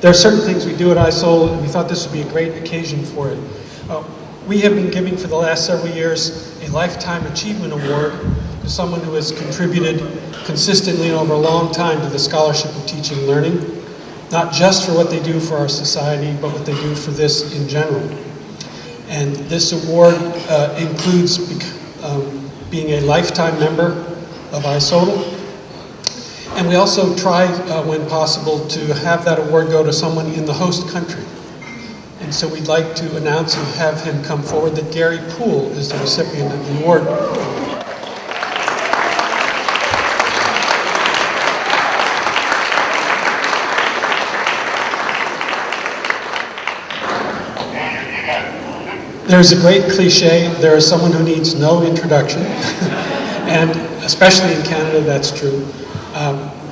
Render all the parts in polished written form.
There are certain things we do at ISSOTL, and we thought this would be a great occasion for it. We have been giving for the last several years a Lifetime Achievement Award to someone who has contributed consistently and over a long time to the scholarship of teaching and learning, not just for what they do for our society, but what they do for this in general. And this award includes being a lifetime member of ISSOTL. And we also try, when possible, to have that award go to someone in the host country. And so we'd like to announce and have him come forward that Gary Poole is the recipient of the award. There's a great cliche, there is someone who needs no introduction, and especially in Canada, that's true.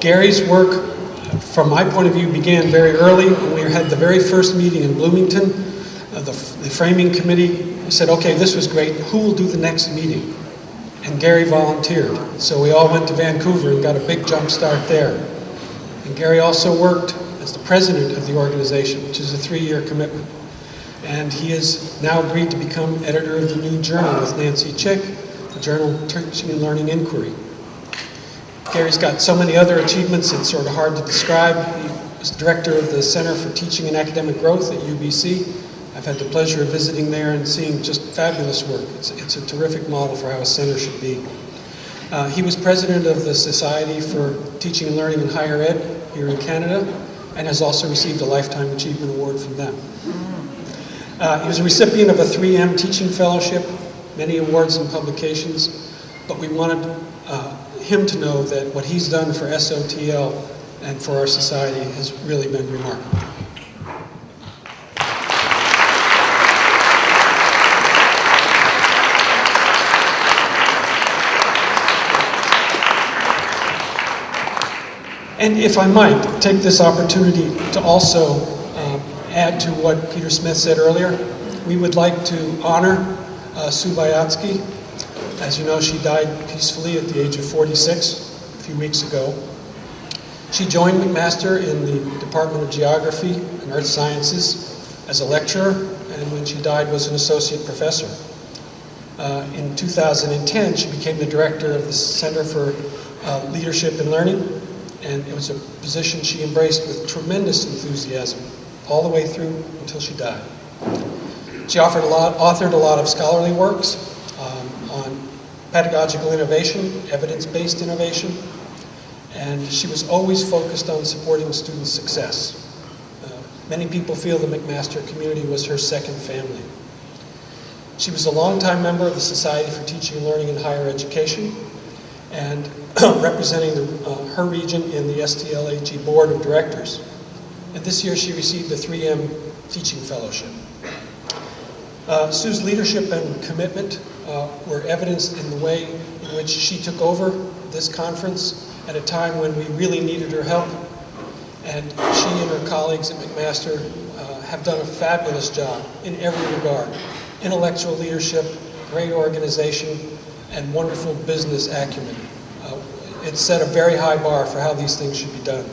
Gary's work, from my point of view, began very early when we had the very first meeting in Bloomington. The framing committee said, okay, this was great, who will do the next meeting? And Gary volunteered. So we all went to Vancouver and got a big jump start there. And Gary also worked as the president of the organization, which is a 3-year commitment. And he has now agreed to become editor of the new journal with Nancy Chick, the journal Teaching and Learning Inquiry. Gary's got so many other achievements, it's sort of hard to describe. He was director of the Center for Teaching and Academic Growth at UBC. I've had the pleasure of visiting there and seeing just fabulous work. It's a terrific model for how a center should be. He was president of the Society for Teaching and Learning in Higher Ed here in Canada, and has also received a Lifetime Achievement Award from them. He was a recipient of a 3M Teaching Fellowship, many awards and publications, but we wanted him to know that what he's done for ISSOTL and for our society has really been remarkable. And if I might, take this opportunity to also add to what Peter Smith said earlier. We would like to honor Sue Vyatsky. As you know, she died peacefully at the age of 46 a few weeks ago. She joined McMaster in the Department of Geography and Earth Sciences as a lecturer, and when she died was an associate professor. In 2010, she became the director of the Center for Leadership and Learning, and it was a position she embraced with tremendous enthusiasm all the way through until she died. She authored a lot of scholarly works on pedagogical innovation, evidence-based innovation, and she was always focused on supporting student success. Many people feel the McMaster community was her second family. She was a longtime member of the Society for Teaching and Learning in Higher Education, and representing her region in the STLAG Board of Directors. And this year she received the 3M Teaching Fellowship. Sue's leadership and commitment were evidenced in the way in which she took over this conference at a time when we really needed her help. And she and her colleagues at McMaster have done a fabulous job in every regard. Intellectual leadership, great organization, and wonderful business acumen. It's set a very high bar for how these things should be done.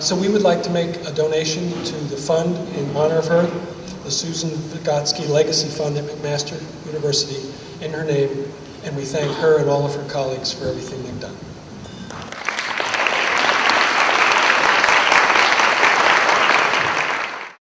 So we would like to make a donation to the fund in honor of her, the Susan Vygotsky Legacy Fund at McMaster University, in her name, and we thank her and all of her colleagues for everything they've done.